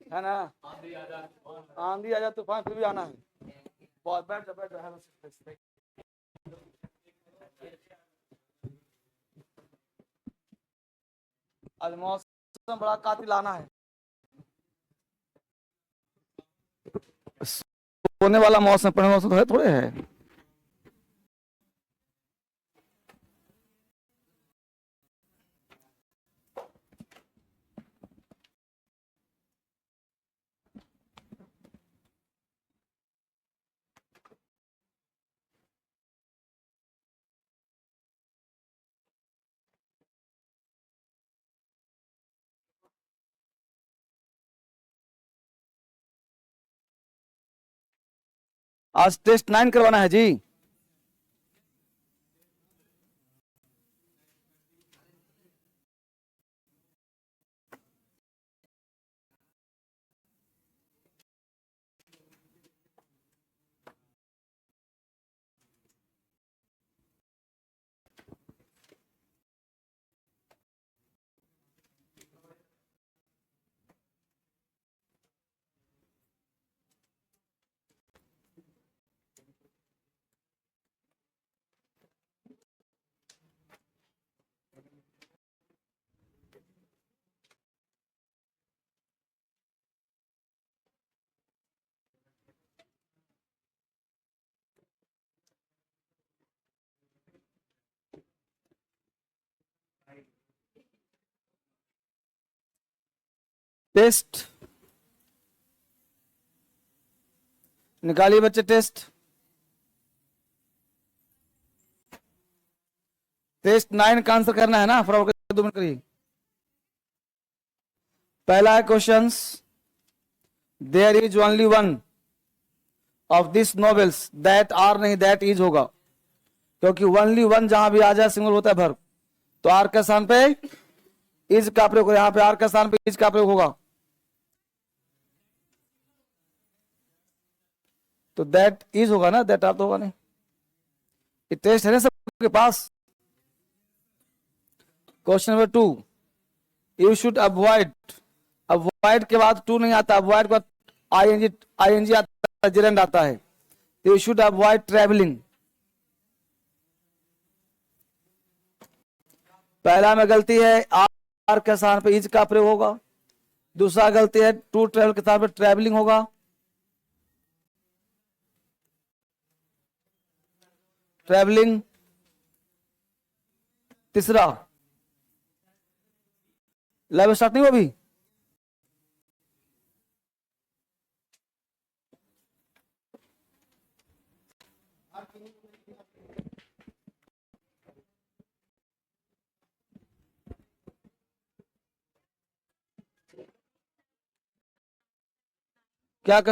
है ना। आंधी आ जाए तूफान फिर भी आना है। बहुत बैठ जा, बैठ जा, have a seat, आज मौसम बड़ा कातिलाना है। सोने वाला मौसम, पढ़ने वाला मौसम तो है थोड़े है। आज टेस्ट 9 करवाना है जी। टेस्ट निकालिए बच्चे, टेस्ट 9 का आंसर करना है ना। फटाफट 2 मिनट करिए। पहला है questions, there is only one of this novels that are नहीं दैट इज होगा, क्योंकि ओनली वन जहां भी आ जाए सिंगल होता है वर्ब, तो आर के स्थान पे इज का प्रयोग होगा। यहां पे आर के स्थान पे इज का प्रयोग होगा, तो दैट इज होगा ना, दैट आर तो होगा नहीं। ये टेस्ट है ना सबके पास। Question number 2, you should avoid, avoid के बाद टू नहीं आता, अवॉइड के बाद आईएनजी, आईएनजी आता है, जेरेंड आता है। You should avoid travelling. पहला में गलती है, आर के स्थान पे इज का प्रयोग होगा। दूसरा गलती है, टू ट्रेवल के स्थान पे ट्रेवलिंग होगा। ट्रेवलिंग। तीसरा, लैब स्टार्ट नहीं हुआ अभी। क्या कर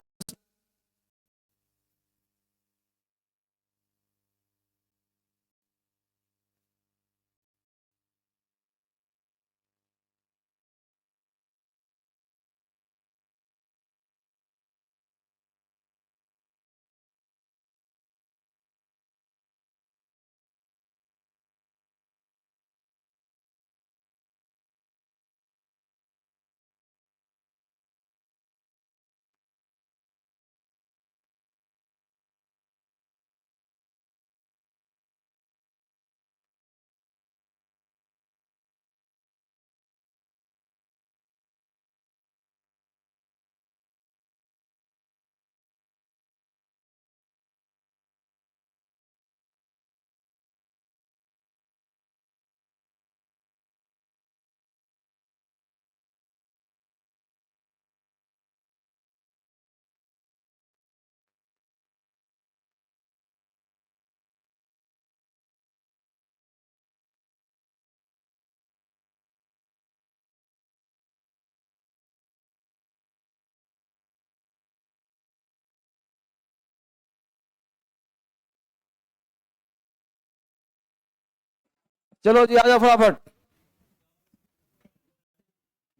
चलो जी, आ जाओ फटाफट।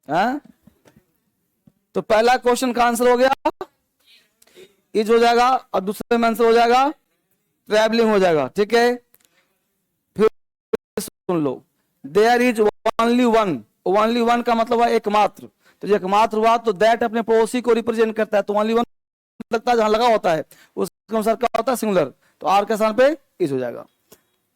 हाँ, तो पहला क्वेश्चन का आंसर हो गया इज हो जाएगा, और दूसरे में आंसर हो जाएगा ट्रैवलिंग हो जाएगा। ठीक है, फिर सुन लो, there is only one. Only one का मतलब है एकमात्र, तो जो एकमात्र हुआ तो दैट अपने पड़ोसी को रिप्रेजेंट करता है, तो ओनली वन लगता है जहां लगा होता है उसके अनुसार क्या होता है, सिंगुलर, तो आर के स्थान पे इज हो जाएगा।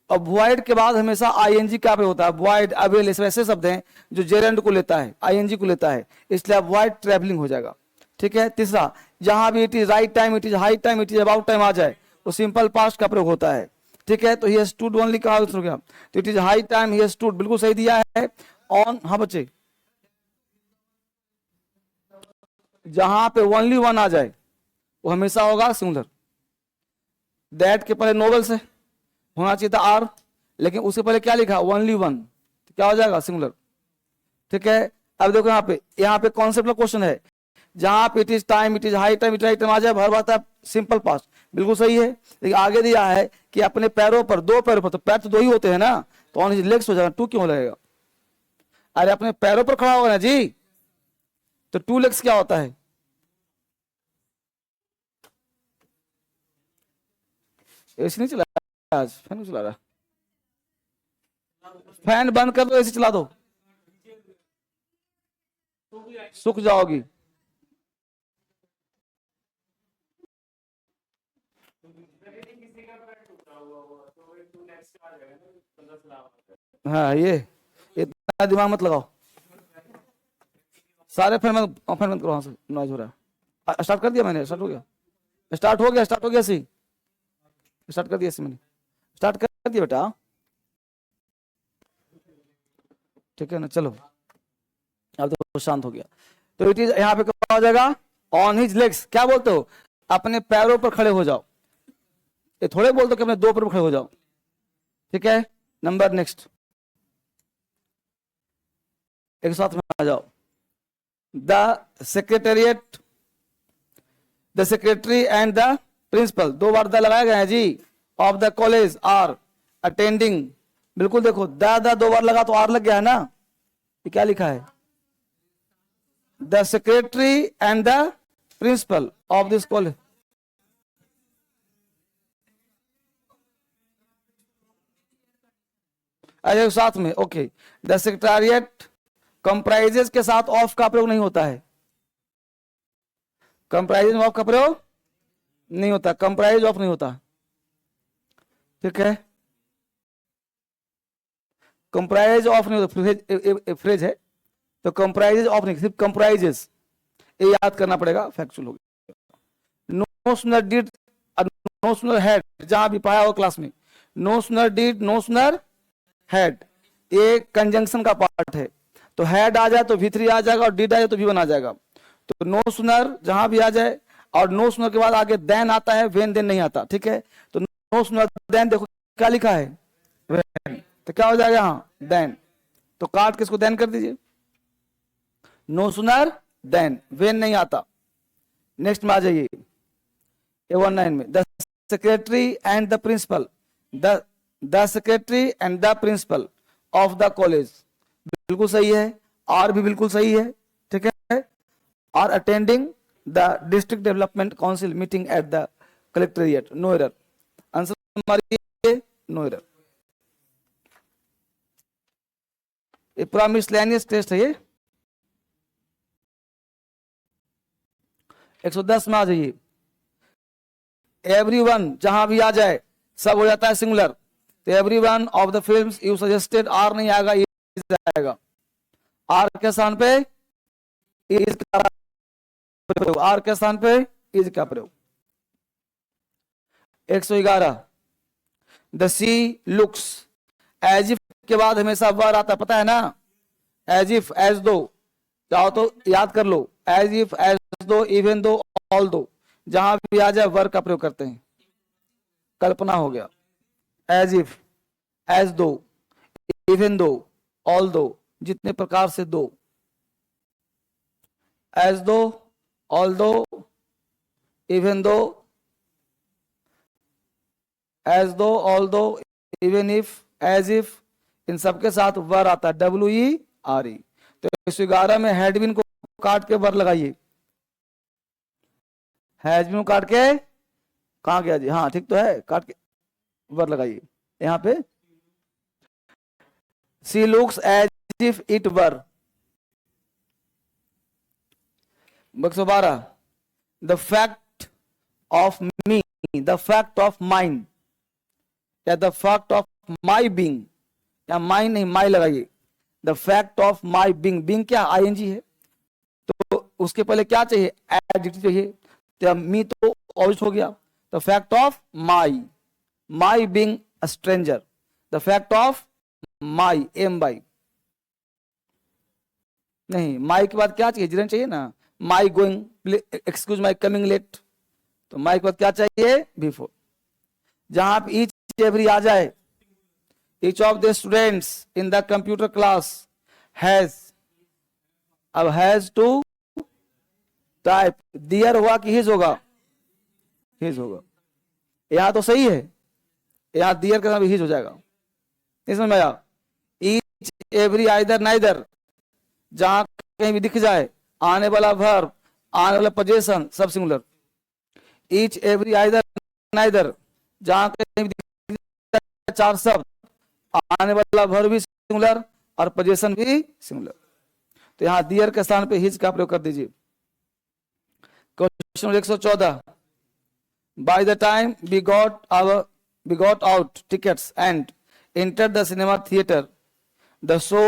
अब वॉइड के बाद हमेशा आईएनजी क्या पे होता है, वॉइड, अवेल, ऐसे शब्द हैं जो जेरेंड को लेता है, आईएनजी को लेता है, इसलिए वॉइड ट्रेवलिंग हो जाएगा। ठीक है। तीसरा, जहां भी it is right time, it is high time, it is about time आ जाए वो सिंपल पास्ट का प्रयोग होता है। ठीक है। तो ही स्टूड ओनली कहा हो गया, तो it is high time he stood, बिल्कुल सही दिया है। ऑन, हाँ बच्चे, जहां पे ओनली वन आ जाए वो हमेशा होगा सिंगुलर। दैट के पहले नोवेल से होना चाहिए था आर, लेकिन उसके पहले क्या लिखा, ओनली वन, तो क्या हो जाएगा, सिंगुलर। ठीक है। अब देखो यहाँ पे कॉन्सेप्ट का क्वेश्चन है, जहां पे it is time, it is high time, it right time आ जाए, हर बात है सिंपल पास्ट, बिल्कुल सही है। लेकिन आगे दिया है कि अपने पैरों पर, दो पैरों पर, तो पैर तो दो ही होते हैं ना, तो ऑन हिज लेग्स हो जाएगा, टू क्यों लगेगा, अरे अपने पैरों पर खड़ा होगा ना जी, तो टू लेग्स क्या होता है, एसी नहीं चला आज, फैन नहीं चला रहा, फैन बंद कर दो, एसी चला दो, सूख जाओगी। हाँ, ये इतना दिमाग मत लगाओ, सारे फैन बंद करो, वहां से नॉइज हो रहा है। स्टार्ट कर दिया मैंने, स्टार्ट हो गया, स्टार्ट हो गया, स्टार्ट हो गया, सी स्टार्ट कर दिया, सी मैंने स्टार्ट कर दिया बेटा। ठीक है ना, चलो अब तो शांत हो गया। तो इट इज यहाँ पे क्या हो जाएगा, ऑन हिज लेग्स, क्या बोलते हो, अपने पैरों पर खड़े हो जाओ, ये थोड़े बोलते हो कि अपने दो पैरों पर खड़े हो जाओ। ठीक है। नंबर नेक्स्ट, एक साथ में आ जाओ। The secretariat, the secretary and the principal, दो बार द लगाए गए हैं जी, of the college are attending, बिल्कुल देखो द दो बार लगा तो आर लग गया है ना, ये क्या लिखा है, the secretary and the principal of this college, अच्छा साथ में, ओके। द सेक्रेटेरिएट कंप्राइजेस के साथ ऑफ का प्रयोग नहीं होता है, कंप्राइज में ऑफ का प्रयोग नहीं होता, कंप्राइज ऑफ नहीं होता। ठीक है। कंप्राइज ऑफ नहीं होता, फ्रेज है तो कंप्राइजेस ऑफ नहीं, सिर्फ कंप्राइजेस, ये याद करना पड़ेगा, फैक्चुअल हो गया। No sooner did, no sooner had, जहां भी पाया हो क्लास में, no sooner did, no sooner had, ये कंजंक्शन का पार्ट है, तो हैड आ जाए तो V3 आ जाएगा, और डिड आ जाए तो V1 आ जाएगा। तो नो सुनर जहां भी आ जाए, और नो सुनर के बाद आगे देन आता है, वेन देन नहीं आता। ठीक है। तो नो सुनर देन, देखो क्या लिखा है, वेन, तो क्या हो जाएगा यहाँ, देन, तो काट के इसको देन कर दीजिए, नो सुनर देन, वेन नहीं आता। नेक्स्ट में आ जाइए A19 में, the secretary and the principal, the secretary and the principal of the college, बिल्कुल सही है, आर भी बिल्कुल सही है। ठीक है। Are attending the district development council meeting at the collectorate, no error, answer मारिए, नो एरर। ये पूरा मिसलेनियस टेस्ट है, ये 110 में आ जाइए। एवरीवन जहां भी आ जाए सब हो जाता है सिंगुलर, तो everyone of the films you suggested, are नहीं आएगा, इज आएगा, आर के स्थान पे इज का प्रयोग, आर के स्थान पे इज का प्रयोग। 111, the sea looks, as if के बाद हमेशा वर आता, पता है ना, एज इफ, एज दो, चाहो तो याद कर लो, एज इफ, एज दो, इवन दो, ऑल दो, जहां भी आ जाए वर का प्रयोग करते हैं। कल्पना हो गया, एज इफ, एज दो, इवन दो, ऑल दो, जितने प्रकार से दो, एज दो, ऑल दो, इवन दो, एज दो, ऑल दो, इवन इफ, एज इफ, इन सबके साथ वर आता है, WERE। तो 111 में हैडबिन को काट के वर लगाइए, हैजबिन को काट के, कहां गया जी, हाँ ठीक तो है, काट के वर लगाइए यहां पे, see looks as if it were, 112, the fact of me, the fact of mine, या the fact of my being, या माइन नहीं माई लगाइए, the fact of my being, being क्या आईएनजी है, तो उसके पहले क्या चाहिए, एडजेक्टिव चाहिए, तो मी तो ऑब्जेक्ट हो गया, the fact of my, my being a stranger, the fact of my, M by, नहीं माई के बाद क्या चाहिए, जिरन चाहिए ना, my going, excuse my coming late, तो माई के बाद क्या चाहिए, बिफोर। जहां पे ईच एवरी आ जाए, each of the students in the computer class has, अब has to type, dear हुआ कि his होगा, his होगा, यहां तो सही है, यहां dear का भी his हो जाएगा, नहीं समझ में आया, each every either neither, जहां कहीं भी दिख जाए आने वाला verb, आने वाला possession सब singular, each every either neither, जहां कहीं भी दिख जाए चार शब्द, आने वाला वर्ब भी सिंगुलर और पोजीशन भी सिंगुलर, तो यहां दियर के स्थान पे हिज का प्रयोग कर दीजिए। Question 114, by the time we got out tickets and enter the cinema theatre, the show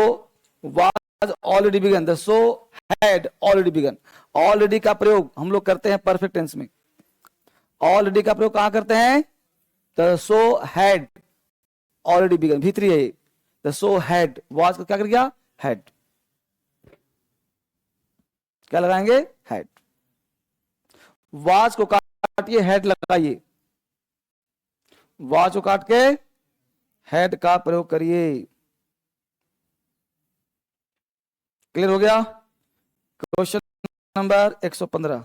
was already began, the show had already began, already का प्रयोग हम लोग करते हैं परफेक्ट टेंस में, ऑलरेडी का प्रयोग कहां करते हैं, the show had already began, भीतरी है, द शो हैड, वाज का क्या कर गया, हैड, क्या लगाएंगे, हैड, वाज को काटिए हैड लगाइए, वाज को काट के हैड का प्रयोग करिए, क्लियर हो गया। Question number 115,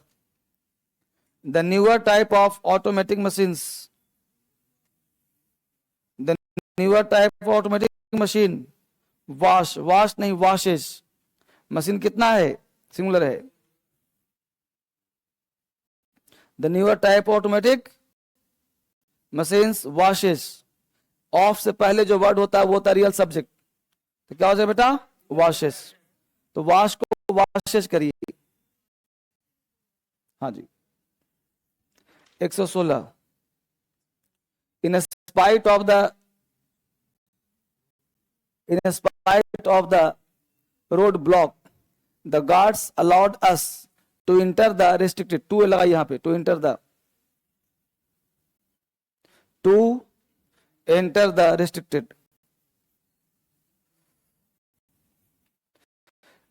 the newer type of automatic machines, newer type of automatic machine, wash, wash नहीं वॉशेस, मशीन कितना है, सिंगुलर है, the newer type automatic machines washes, of से पहले जो वर्ड होता है वो होता है रियल सब्जेक्ट, तो क्या हो जाए बेटा, वॉशेस, तो वॉश को वॉशेस करिए, हाँ जी। 116, in spite of the, in spite of the road block, the guards allowed us to enter the restricted, to लगा यहां पे, to enter the restricted,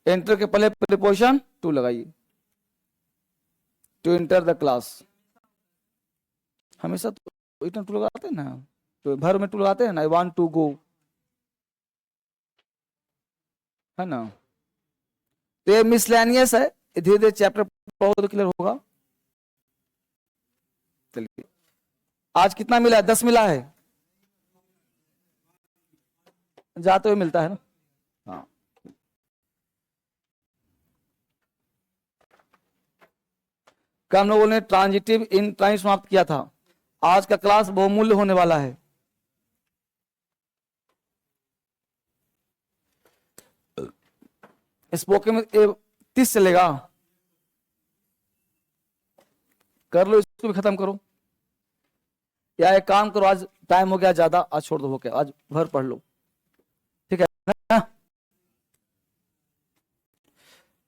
enter के पहले प्रीपोजिशन टू लगाइए, to enter the class, हमेशा तो इतना टू लगाते हैं ना, तो भर में टू लगाते हैं ना, I want to go, है ना, तो ये मिसलेनियस है, धीरे धीरे चैप्टर पढ़ो तो क्लियर होगा। चलिए आज कितना मिला है, 10 मिला है, जाते हुए मिलता है ना, हाँ। कल हम लोगों ने ट्रांजिटिव इन ट्रांजिट समाप्त किया था, आज का क्लास बहुमूल्य होने वाला है, स्पोकन में 30 चलेगा, कर लो इसको भी खत्म करो, या एक काम करो, आज टाइम हो गया ज्यादा, आज छोड़ दो, हो गया, आज भर पढ़ लो, ठीक है ना।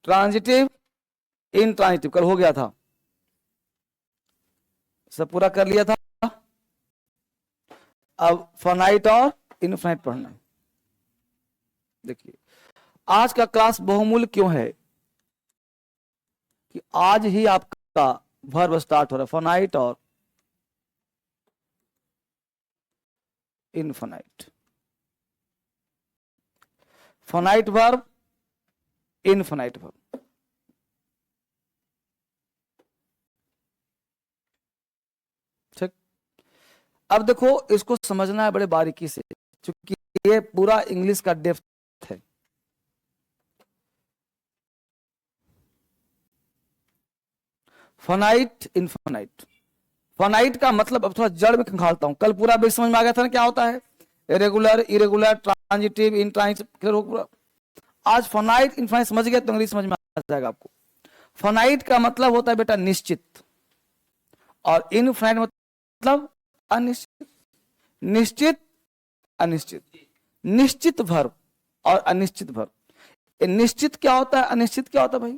ट्रांजिटिव इन ट्रांजिटिव कल हो गया था, सब पूरा कर लिया था, अब फाइनाइट और इनफाइनाइट पढ़ना है। देखिए आज का क्लास बहुमूल्य क्यों है कि आज ही आपका वर्ब स्टार्ट हो रहा है, फाइनाइट और infinite, finite verb, infinite verb, ठीक। अब देखो इसको समझना है बड़े बारीकी से, क्योंकि ये पूरा इंग्लिश का डेप्थ है। फाइनाइट इनफाइनाइट, फाइनाइट का मतलब अब थोड़ा जड़ में खंगालता हूं, कल पूरा बेस समझ में आ गया था ना क्या होता है, इरेगुलर, इरेगुलर, ट्रांजिटिव, इन ट्रांजिटिव, आज फाइनाइट इनफाइनाइट समझ गया तो इंग्लिश समझ में आ जाएगा आपको। फाइनाइट का मतलब होता है बेटा निश्चित, और इनफाइनाइट मतलब अनिश्चित। निश्चित अनिश्चित, निश्चित वर्ब और अनिश्चित वर्ब। निश्चित क्या होता है, अनिश्चित क्या होता है भाई?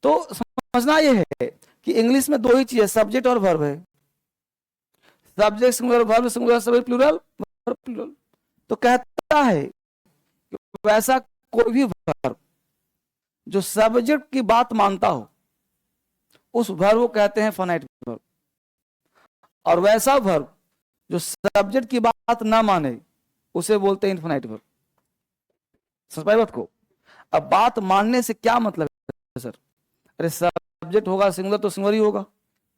तो समझना यह है कि इंग्लिश में दो ही चीज है, सब्जेक्ट और वर्ब है। Subject singular, verb singular, subject plural, verb plural. तो कहता है कि वैसा कोई भी वर्ब जो सब्जेक्ट की बात मानता हो उस वर्ब को कहते हैं फाइनाइट वर्ब, और वैसा वर्ब जो सब्जेक्ट की बात ना माने उसे बोलते हैं इनफाइनाइट वर्ब। समझ पाए बात को? अब बात मानने से क्या मतलब है सर? अरे सब्जेक्ट होगा सिंगुलर तो सिंगुलर ही होगा,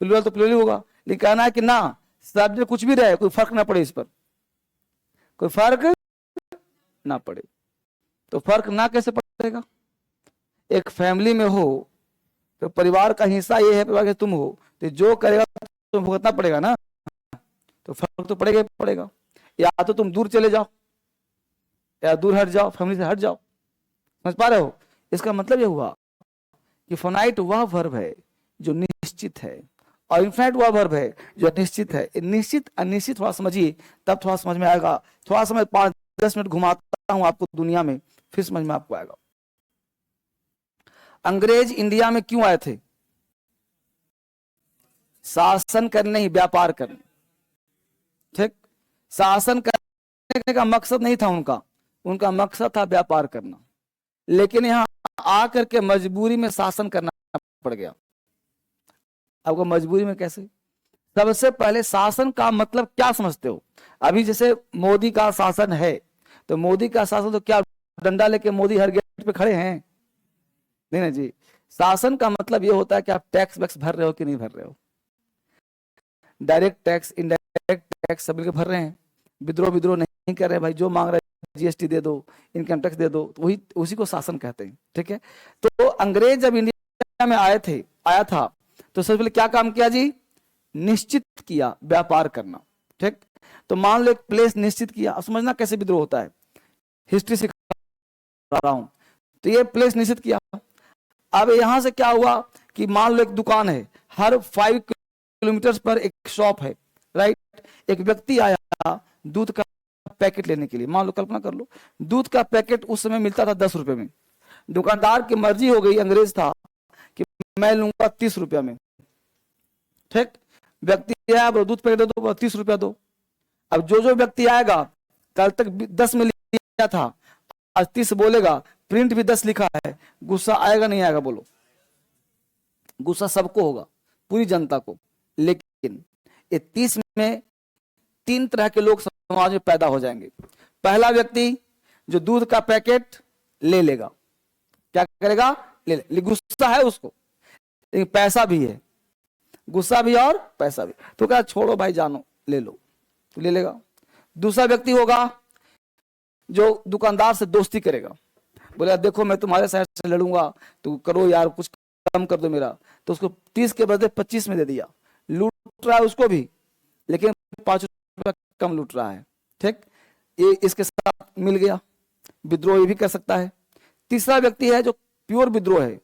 प्लूरल तो प्लूरल ही होगा, लेकिन कहना है कि ना सब्जेक्ट कुछ भी रहे, कोई फर्क ना पड़े, इस पर कोई फर्क ना पड़े। तो फर्क ना कैसे पड़ेगा? एक फैमिली में हो तो परिवार का हिस्सा ये है, परिवार के तुम हो, तो जो करेगा तो भुगतना पड़ेगा ना, तो फर्क तो पड़ेगा ही पड़ेगा। या तो तुम दूर चले जाओ या दूर हट जाओ, फैमिली से हट जाओ। समझ पा रहे हो? इसका मतलब ये हुआ कि फाइनाइट वह वर्ब है जो निश्चित है, और इनफाइनाइट वह वर्ब है जो निश्चित है। निश्चित अनिश्चित थोड़ा समझिए, तब थोड़ा समझ में आएगा। थोड़ा समय 5-10 मिनट घुमाता हूं आपको दुनिया में, फिर समझ में आपको आएगा। अंग्रेज इंडिया में क्यों आए थे? शासन करने ही, व्यापार करने। ठीक, शासन करने का मकसद नहीं था उनका, उनका मकसद था व्यापार करना। लेकिन यहां आकर के मजबूरी में शासन करना पड़ गया। आपको मजबूरी में कैसे? सबसे पहले शासन का मतलब क्या समझते हो? अभी जैसे मोदी का शासन है, तो मोदी का शासन तो क्या डंडा लेके मोदी हर गेट पे खड़े हैं? नहीं ना जी। शासन का मतलब ये होता है कि आप टैक्स वैक्स भर रहे हो कि नहीं भर रहे हो, डायरेक्ट टैक्स, इनडायरेक्ट टैक्स सब भर रहे हैं, विद्रोह नहीं कर रहे हैं भाई, जो मांग रहे हैं जीएसटी दे दो, इनकम टैक्स दे दो, तो वही उसी को शासन कहते हैं। ठीक है, तो अंग्रेज जब इंडिया में आया था तो सबसे पहले क्या काम किया जी? निश्चित किया व्यापार करना। ठीक, तो मान लो एक प्लेस निश्चित किया। अब समझना कैसे विद्रोह होता है, हिस्ट्री सिखा रहा हूं। तो ये प्लेस निश्चित किया। अब यहां से क्या हुआ कि मान लो एक दुकान है, हर 5 किलोमीटर पर एक शॉप है, राइट। एक व्यक्ति आया दूध का पैकेट लेने के लिए। मान लो, कल्पना कर लो, दूध का पैकेट उस समय मिलता था 10 रुपए में। दुकानदार की मर्जी हो गई, अंग्रेज था, कि मैं लूंगा 30 रुपया में। ठीक, व्यक्ति आया, दूध पैकेट दे दो, 30 रुपया दो। अब जो व्यक्ति आएगा, कल तक 10 में लिया था, आज 30 बोलेगा, प्रिंट भी 10 लिखा है, गुस्सा आएगा नहीं आएगा? बोलो, गुस्सा सबको होगा, पूरी जनता को। लेकिन ये 30 में 3 तरह के लोग समाज में पैदा हो जाएंगे। पहला व्यक्ति जो दूध का पैकेट ले लेगा, क्या करेगा? ले गुस्सा है उसको, लेकिन पैसा भी है, गुस्सा भी और पैसा भी, तो क्या छोड़ो भाई, जानो ले लो, तो ले लेगा। दूसरा व्यक्ति होगा जो दुकानदार से दोस्ती करेगा, बोले देखो मैं तुम्हारे साइड से लड़ूंगा, तो करो यार, कुछ कम कर दो मेरा, तो उसको 30 के बदले 25 में दे दिया। लूट रहा है उसको भी, लेकिन 5 रुपया कम लूट रहा है। ठीक, ये इसके साथ मिल गया, विद्रोह भी कर सकता है। तीसरा व्यक्ति है जो प्योर विद्रोह है,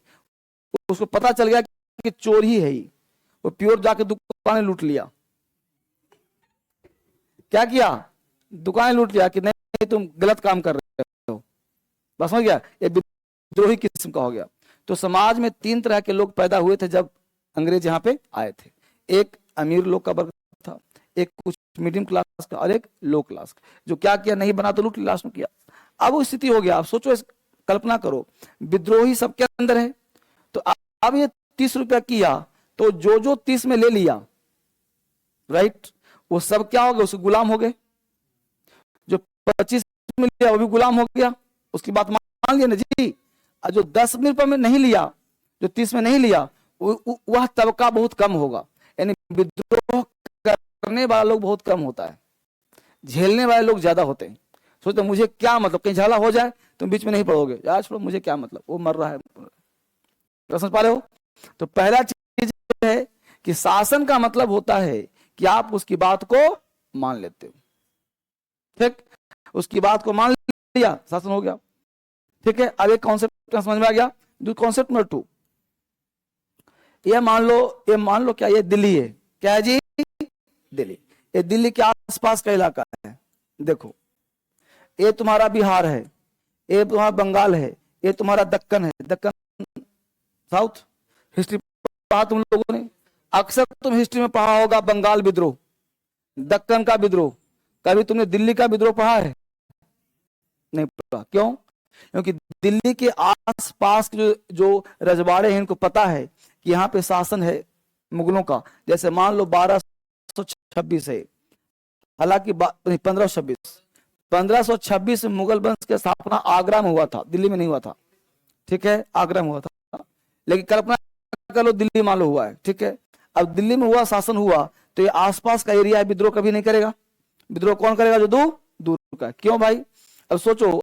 उसको पता चल गया कि चोर ही है ही, वो प्योर जाके दुकानें लूट लिया। क्या किया? दुकानें लूट लिया कि नहीं तुम गलत काम कर रहे हो, बस हो गया, ये विद्रोही किस्म का हो गया। तो समाज में 3 तरह के लोग पैदा हुए थे जब अंग्रेज यहाँ पे आए थे। एक अमीर लोग का वर्ग था, एक कुछ मीडियम क्लास का, और एक लो क्लास का। जो क्या किया, नहीं बना तो लूट लास्ट में किया। अब वो स्थिति हो गया। आप सोचो, कल्पना करो, विद्रोही सबके अंदर है, तो अब ये 30 रुपया किया, तो जो 30 में ले लिया, राइट, वो सब क्या हो गए? उसके गुलाम हो गए। जो 25 में लिया वो भी गुलाम हो गया, उसकी बात मान लिया ना जी। जो 10 रुपये में नहीं लिया, जो 30 में नहीं लिया, वह तबका बहुत कम होगा। यानी विद्रोह करने वाले लोग बहुत कम होता है, झेलने वाले लोग ज्यादा होते हैं। सोचते मुझे क्या मतलब, कहीं झगड़ा हो जाए तुम बीच में नहीं पड़ोगे, यार छोड़ो मुझे क्या मतलब, वो मर रहा है। समझ पा रहे हो? तो पहला चीज है कि शासन का मतलब होता है कि आप उसकी बात को मान लेते हो। ठीक, उसकी बात को मान लिया, शासन हो गया। ठीक है, अब एक कॉन्सेप्ट समझ में आ गया, कॉन्सेप्ट नंबर 2, ये मान लो क्या, ये दिल्ली है, क्या है जी, दिल्ली। ये दिल्ली के आसपास का इलाका है। देखो, ये तुम्हारा बिहार है, ये तुम्हारा बंगाल है, ये तुम्हारा दक्कन है, दक्कन साउथ। हिस्ट्री पढ़ा तुम लोगों ने, अक्सर तुम हिस्ट्री में पढ़ा होगा बंगाल विद्रोह, दक्कन का विद्रोह। कभी तुमने दिल्ली का विद्रोह पढ़ा है? नहीं पढ़ा। क्यों? क्योंकि दिल्ली के आसपास के जो रजवाड़े हैं, इनको पता है कि यहाँ पे शासन है मुगलों का। जैसे मान लो 1226 है, हालांकि 1526 में मुगल वंश की स्थापना आगरा में हुआ था, दिल्ली में नहीं हुआ था। ठीक है, आगरा में हुआ था, लेकिन कल्पना कर लो दिल्ली मान लो हुआ है। ठीक है, अब दिल्ली में हुआ, शासन हुआ, तो ये आसपास का एरिया विद्रोह कभी नहीं करेगा। विद्रोह कौन करेगा? जो दूर का। क्यों भाई? अब सोचो,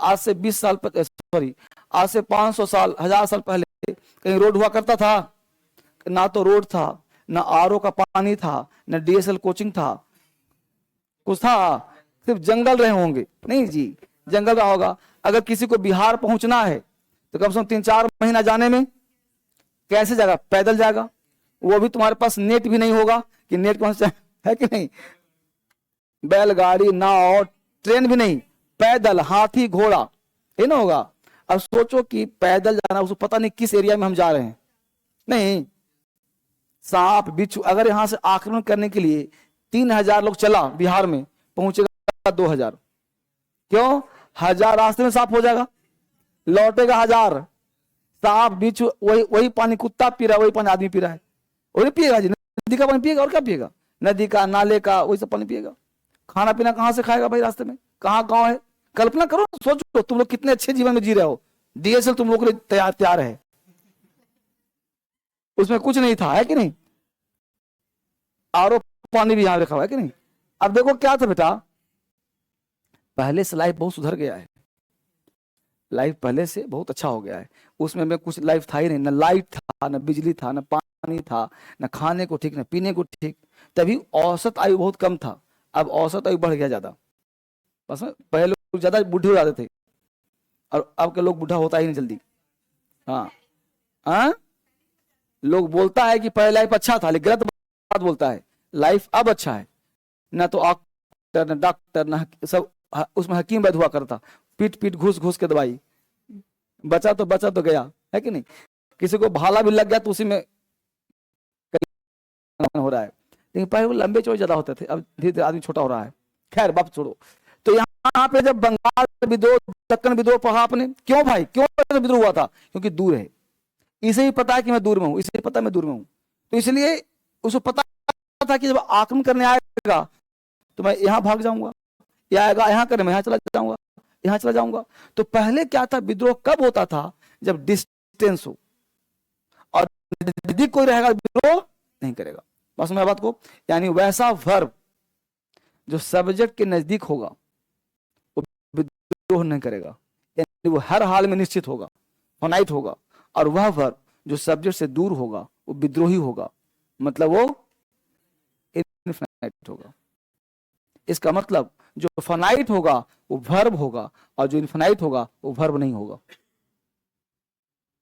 आज से 20 साल सॉरी आज से 500 साल, 1000 साल पहले कहीं रोड हुआ करता था? ना तो रोड था, ना आरओ का पानी था, ना डीएसएल कोचिंग था, कुछ था? सिर्फ जंगल रहे होंगे? नहीं जी, जंगल रहा होगा। अगर किसी को बिहार पहुंचना है तो कम से कम 3-4 महीना जाने में। कैसे जाएगा? पैदल जाएगा, वो भी तुम्हारे पास नेट भी नहीं होगा कि नेट पहुंच है कि नहीं। बैलगाड़ी, नाव, ट्रेन भी नहीं, पैदल, हाथी घोड़ा, ये ना होगा। अब सोचो कि पैदल जाना, उसको पता नहीं किस एरिया में हम जा रहे हैं। नहीं, सांप बिच्छू, अगर यहां से आक्रमण करने के लिए 3000 लोग चला बिहार में, पहुंचेगा 2000। क्यों? 1000 रास्ते में साफ हो जाएगा, लौटेगा 1000। सांप बिच्छू, वही पानी कुत्ता पी रहा है, वही पानी आदमी पी रहा है। वही पिएगा जी, नदी का पानी पिएगा, और क्या पिएगा? नदी का, नाले का, वही सब पानी पिएगा। खाना पीना कहां से खाएगा भाई? रास्ते में कहां गांव है? कल्पना करो, सोचो तुम लोग कितने अच्छे जीवन में जी रहे हो। डीएसएल तुम लोग के लिए तैयार है, उसमें कुछ नहीं था, है कि नहीं? आरओ पानी भी यहां रखा हुआ है कि नहीं? अब देखो क्या था बेटा, पहले से लाइफ बहुत सुधर गया है। लाइफ पहले से बहुत अच्छा हो गया है। उसमें में कुछ लाइफ था ही नहीं, ना लाइट था, ना बिजली था, ना पानी था, ना खाने को ठीक, ना पीने को ठीक। तभी औसत आयु बहुत कम था, अब औसत आयु बढ़ गया ज्यादा। बस में पहले लोग ज्यादा बूढ़े हो जाते थे, और अब के लोग बूढ़ा होता ही नहीं जल्दी। हाँ हाँ, लोग बोलता है कि पहले लाइफ अच्छा था, लेकिन गलत बात बोलता है। लाइफ अब अच्छा है, ना तो डॉक्टर, ना डॉक्टर, ना सब, उसमें हकीम वैद्य हुआ करता, पीट पीट घूस घूस के दवाई। बचा तो गया, है कि नहीं? किसी को भाला भी लग गया तो उसी में हो रहा है। लेकिन पहले वो लंबे चौड़े ज्यादा होते थे, अब धीरे धीरे आदमी छोटा हो रहा है। खैर बाप छोड़ो। तो यहाँ पे जब बंगाल विद्रोह, दक्कन विद्रोह पढ़ा आपने, क्यों भाई, क्यों विद्रोह हुआ था? क्योंकि दूर है। इसे ही पता है कि मैं दूर में हूं, इसे पता है मैं दूर में हूं, तो इसलिए उसको पता था कि जब आक्रमण करने आएगा तो मैं यहां भाग जाऊंगा, या आएगा यहाँ करने, मैं यहाँ चला जाऊंगा, यहाँ चला जाऊंगा। तो पहले क्या था, विद्रोह कब होता था? जब डिस्टेंस हो, और नजदीक कोई रहेगा विद्रोह नहीं करेगा। बस मैं बात को, यानी वैसा वर्ब जो सब्जेक्ट के नजदीक होगा वो विद्रोह नहीं करेगा, यानी वो हर हाल में निश्चित होगा, फाइनाइट होगा। और वह वर्ब जो सब्जेक्ट से दूर होगा वो विद्रोही होगा, मतलब वो इनफिनाइट होगा। इसका मतलब जो फाइनाइट होगा वो वर्ब होगा, और जो इनफिनाइट होगा वो वर्ब नहीं होगा।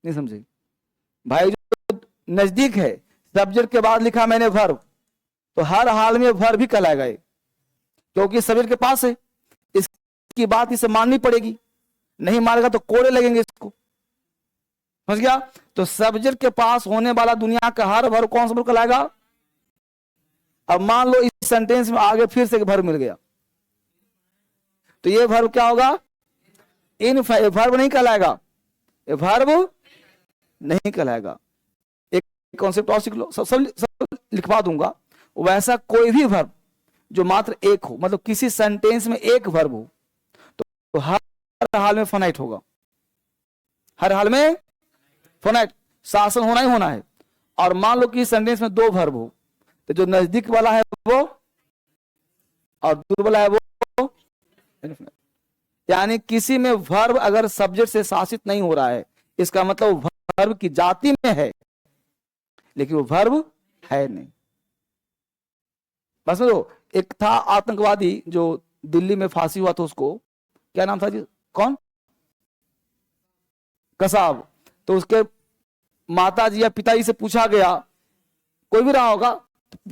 नहीं समझे भाई? जो नजदीक है, सब्जेक्ट के बाद लिखा मैंने वर्ब, तो हर हाल में वर्ब भी कहलाएगा, क्योंकि सब्जेक्ट के पास है। इसकी बात इसे माननी पड़ेगी, नहीं मानेगा तो कोड़े लगेंगे इसको, समझ गया? तो सब्जेक्ट के पास होने वाला दुनिया का हर वर्ब कौन सा वर्ब कहलाएगा? अब मान लो इस सेंटेंस में आगे फिर से वर्ब मिल गया, तो ये वर्ब क्या होगा? वर्ब नहीं कहलाएगा, ये वर्ब नहीं कहलाएगा। एक कॉन्सेप्ट और सीख लो, सब लिखवा दूंगा। वैसा कोई भी वर्ब जो मात्र एक हो, मतलब किसी सेंटेंस में एक वर्ब हो, तो हर हाल में फाइनाइट होगा, हर हाल में फाइनाइट, शासन होना ही होना है। और मान लो कि सेंटेंस में 2 वर्ब हो, तो जो नजदीक वाला है वो, और दूर वाला है वो, यानी किसी में वर्ब अगर सब्जेक्ट से शासित नहीं हो रहा है, इसका मतलब वर्ब की जाति में है, लेकिन वो वर्ब है नहीं। बस में तो एक था आतंकवादी जो दिल्ली में फांसी हुआ था, उसको क्या नाम था जी? कौन? कसाब। तो उसके माता जी या पिताजी से पूछा गया, कोई भी रहा होगा,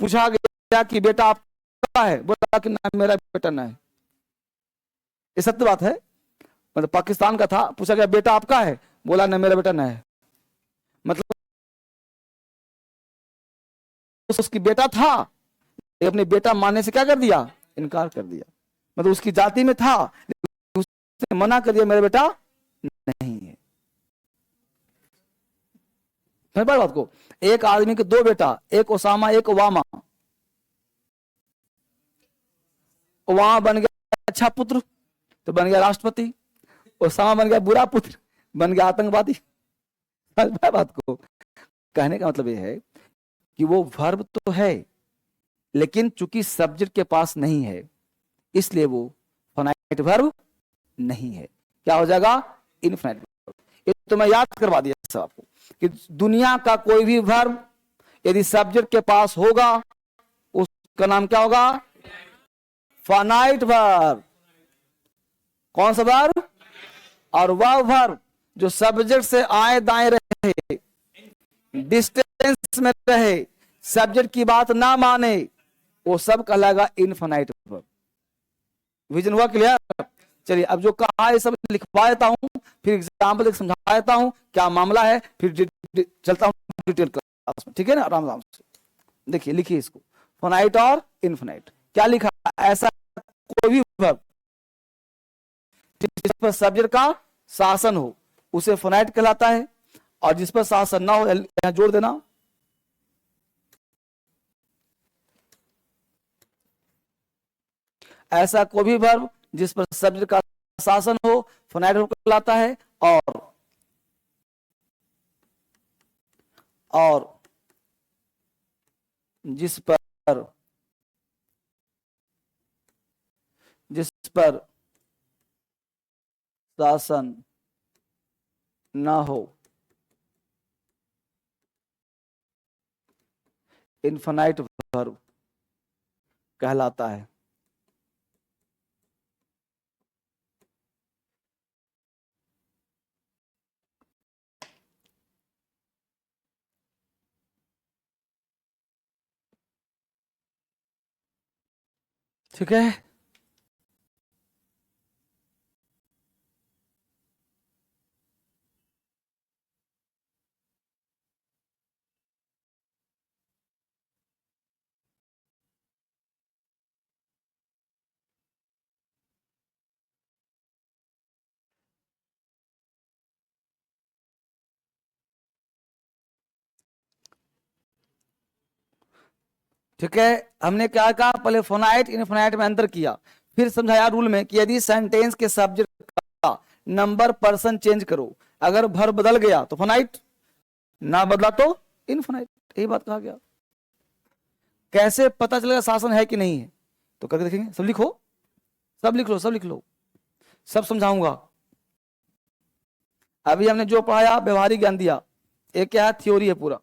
पूछा गया कि बेटा आपका है, बोला कि ना मेरा बेटा ना है। ये सत्य बात है, मतलब पाकिस्तान का था, पूछा गया बेटा आपका है, बोला ना मेरा बेटा ना है। मतलब उसकी बेटा था, अपने बेटा मानने से क्या कर दिया, इनकार कर दिया। मतलब उसकी जाति में था, उसने मना कर दिया मेरा बेटा नहीं है। समझ पाए बात को? एक आदमी के दो बेटा, एक ओसामा एक ओबामा। ओबामा बन गया अच्छा पुत्र तो बन गया राष्ट्रपति, ओसामा बन गया बुरा पुत्र, बन गया आतंकवादी। समझ पाए बात को? कहने का मतलब यह है कि वो वर्ब तो है, लेकिन चूंकि सब्जेक्ट के पास नहीं है, इसलिए वो फाइनाइट वर्ब नहीं है। क्या हो जाएगा, इनफाइनाइट वर्ब। ये तो मैं याद करवा दिया सब आपको कि दुनिया का कोई भी वर्ब यदि सब्जेक्ट के पास होगा, उसका नाम क्या होगा, फाइनाइट वर्ब। कौन सा वर्ब? और वह वर्ब जो सब्जेक्ट से आए दाएं रहे, डिस्टेंस में रहे, सब्जेक्ट की बात ना माने, वो सब कहलाएगा इनफाइनाइट वर्ब। विजन हुआ क्लियर? चलिए अब जो कहा है सब लिखवा देता हूं, फिर एग्जाम्पल समझा देता हूं क्या मामला है, फिर चलता हूं डिटेल क्लास में, ठीक है ना? आराम आराम से देखिए, लिखिए इसको, फाइनाइट और इनफाइनाइट। क्या लिखा, ऐसा कोई भी वर्ब जिस पर सब्जेक्ट का शासन हो उसे फाइनाइट कहलाता है, और जिस पर शासन ना हो, यहां जोड़ देना, ऐसा कोई भी वर्ब जिस पर सब्जेक्ट का शासन हो फाइनाइट वर्ब कहलाता है। और जिस पर शासन ना हो इनफाइनाइट वर्ब कहलाता है। ठीक है, ठीक है। हमने क्या कहा, पहले फोनाइट इनफाइनाइट में अंतर किया, फिर समझाया रूल में कि यदि सेंटेंस के सब्जेक्ट का नंबर पर्सन चेंज करो, अगर भर बदल गया तो फोनाइट, ना बदला तो इनफाइनाइट। यही बात कहा गया। कैसे पता चलेगा शासन है कि नहीं है, तो करके देखेंगे। सब लिखो, सब लिख लो, सब लिख लो, सब समझाऊंगा। अभी हमने जो पढ़ाया व्यवहारिक ज्ञान दिया, एक क्या है, थ्योरी है पूरा।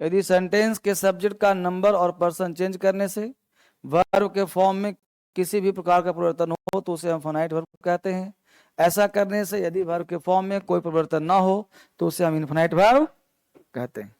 यदि सेंटेंस के सब्जेक्ट का नंबर और पर्सन चेंज करने से वर्ब के फॉर्म में किसी भी प्रकार का परिवर्तन हो तो उसे हम फाइनाइट वर्ब कहते हैं। ऐसा करने से यदि वर्ब के फॉर्म में कोई परिवर्तन ना हो तो उसे हम इनफाइनाइट वर्ब कहते हैं।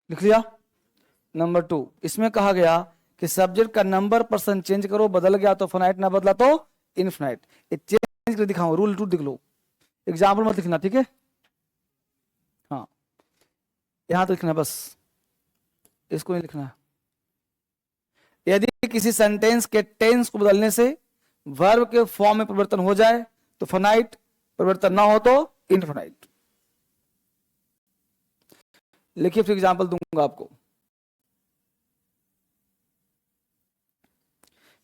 लिख लिया। नंबर 2, इसमें कहा गया कि सब्जेक्ट का नंबर पर्सन चेंज करो, बदल गया तो फाइनाइट, ना बदला तो इनफिनाइट। ये चेंज कर दिखाऊं, रूल 2 लिख लो, एग्जाम्पल मत लिखना, ठीक है। हाँ, यहां तो लिखना है बस, इसको नहीं लिखना है। यदि किसी सेंटेंस के टेंस को बदलने से वर्ब के फॉर्म में परिवर्तन हो जाए तो फाइनाइट, परिवर्तन ना हो तो इनफिनाइट। लिखिए, फिर एग्जाम्पल दूंगा आपको।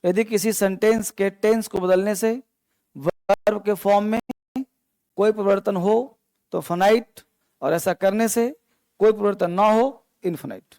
यदि किसी सेंटेंस के टेंस को बदलने से वर्ब के फॉर्म में कोई परिवर्तन हो तो फाइनाइट, और ऐसा करने से कोई परिवर्तन ना हो इनफिनाइट।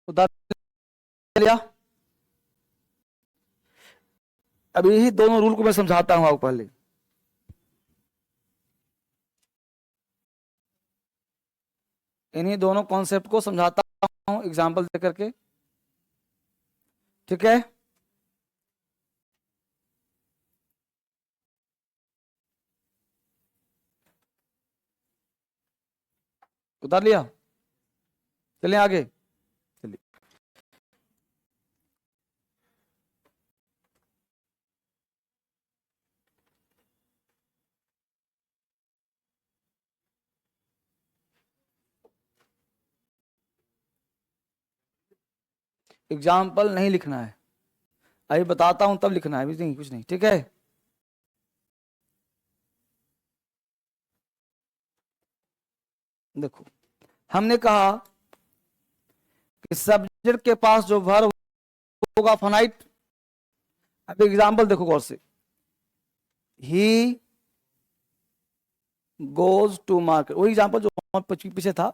उतार लिया। अब यही दोनों रूल को मैं समझाता हूं आपको। पहले इन्हीं दोनों कॉन्सेप्ट को समझाता हूं एग्जाम्पल देकर के, ठीक है। उतार लिया, चलिए आगे। चलिए, एग्जाम्पल नहीं लिखना है, अभी बताता हूं तब लिखना है, अभी नहीं, कुछ नहीं, ठीक है। देखो, हमने कहा कि सब्जेक्ट के पास जो वर्ब होगा फाइनाइट। अब एग्जाम्पल देखो गौर से, ही गोज टू मार्केट, वही एग्जाम्पल जो पीछे था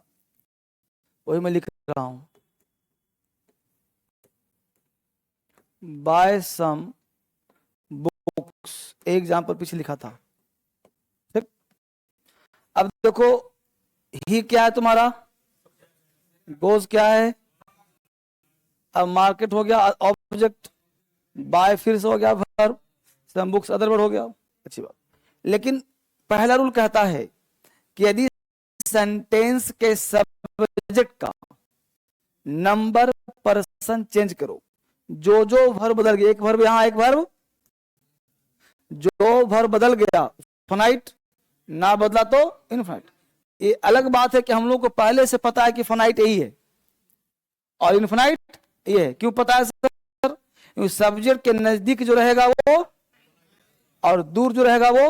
वही मैं लिख रहा हूं। बाय सम बुक्स, एक एग्जाम्पल पीछे लिखा था, ठीक। अब देखो, ही क्या है तुम्हारा, गोज क्या है, अब मार्केट हो गया ऑब्जेक्ट, बाय फिर से हो गया verb, some books other word हो गया, अच्छी बात। लेकिन पहला रूल कहता है कि यदि सेंटेंस के सब्जेक्ट का नंबर पर्सन चेंज करो, जो जो वर्ब बदल गया, एक वर्ब यहां एक वर्ब, जो वर्ब बदल गया फाइनाइट, ना बदला तो इनफाइनाइट। ये अलग बात है कि हम लोग को पहले से पता है कि फाइनाइट यही है और इनफाइनाइट ये है। क्यों पता है सर? सब्जेक्ट के नजदीक जो रहेगा वो और दूर जो रहेगा वो,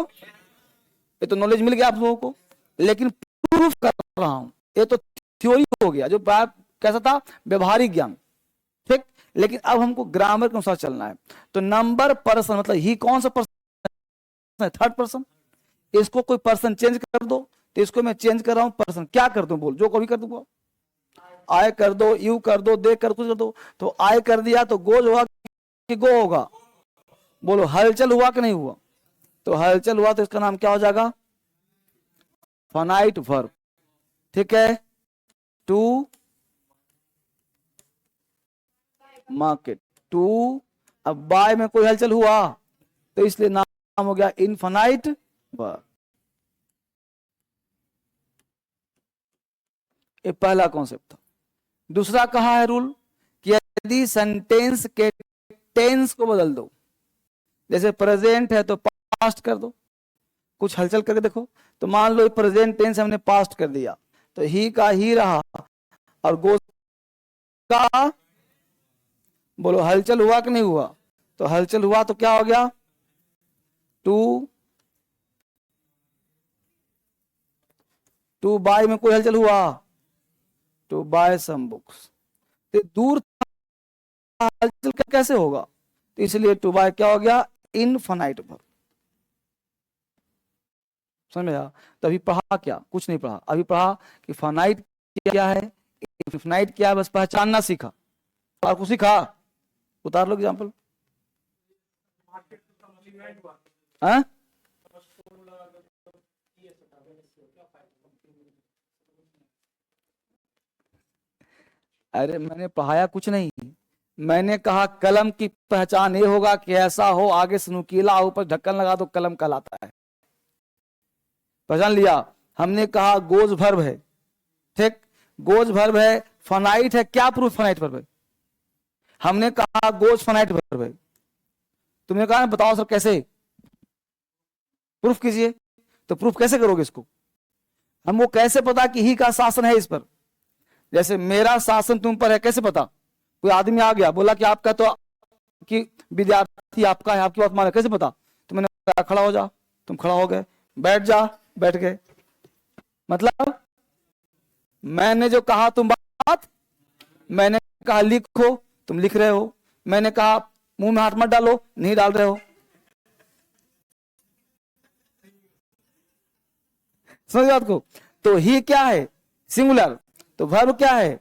ये तो नॉलेज मिल गया आप लोगों को, लेकिन प्रूफ कर रहा हूं, ये तो थ्योरी हो गया, जो बात कैसा था, व्यवहारिक ज्ञान, ठीक। लेकिन अब हमको ग्रामर के अनुसार चलना है। तो नंबर पर्सन मतलब ही कौन सा पर्सन है, थर्ड पर्सन। इसको कोई पर्सन चेंज कर दो, तो इसको मैं चेंज कर रहा हूं पर्सन, क्या कर दूं बोल, जो कभी कर दूंगा, आय कर दो, यू कर दो, दे कर कुछ कर दो। तो आय कर दिया तो गोज होगा कि गो होगा, बोलो हलचल हुआ कि नहीं हुआ, तो हलचल हुआ तो इसका नाम क्या हो जाएगा, फाइनाइट वर्ब, ठीक है। To market. टू, अब बाय में कोई हलचल हुआ तो इसलिए नाम हो गया इनफाइनाइट वर्ब। ये पहला कॉन्सेप्ट था। दूसरा कहा है रूल कि यदि सेंटेंस के टेंस को बदल दो, जैसे प्रेजेंट है तो पास्ट कर दो, कुछ हलचल करके देखो। तो मान लो प्रेजेंट टेंस हमने पास्ट कर दिया तो ही का ही रहा और गोस का, बोलो हलचल हुआ कि नहीं हुआ? तो हलचल हुआ तो क्या हो गया? टू बाय में कोई हलचल हुआ, टू बाय सम बुक्स। तो दूर हलचल कैसे होगा? तो इसलिए टू बाय क्या हो गया? Infinite verb. समझ में आया? तो अभी पढ़ा क्या? कुछ नहीं पढ़ा। अभी पढ़ा कि फाइनाइट क्या है, इनफाइनाइट क्या है, बस पहचानना सीखा। और कुछ सीखा? उतार लो एग्जाम्पल। हाँ? अरे मैंने पढ़ाया कुछ नहीं, मैंने कहा कलम की पहचान ये होगा कि ऐसा हो, आगे से नुकीला हो, ऊपर ढक्कन लगा दो, कलम कहलाता है। पहचान लिया? हमने कहा गोज वर्ब है, ठीक, गोज वर्ब है, फनाइट है, क्या प्रूफ फनाइट वर्ब है? हमने कहा गोज फनाइट वर्ब है, तुमने कहा बताओ सर कैसे प्रूफ कीजिए। तो प्रूफ कैसे करोगे इसको? हमको कैसे पता कि ही का शासन है इस पर? जैसे मेरा शासन तुम पर है, कैसे पता? कोई आदमी आ गया बोला कि आपका तो कि विद्यार्थी आपका है, आपकी बात माने, कैसे पता? तो मैंने कहा खड़ा हो जा, तुम खड़ा हो गए, बैठ जा, बैठ गए। मतलब मैंने जो कहा तुम बात, मैंने कहा लिखो, तुम लिख रहे हो, मैंने कहा मुंह में हाथ मत डालो, नहीं डाल रहे हो। समझ बात को? तो ही क्या है? सिंगुलर। तो वर्ब क्या है?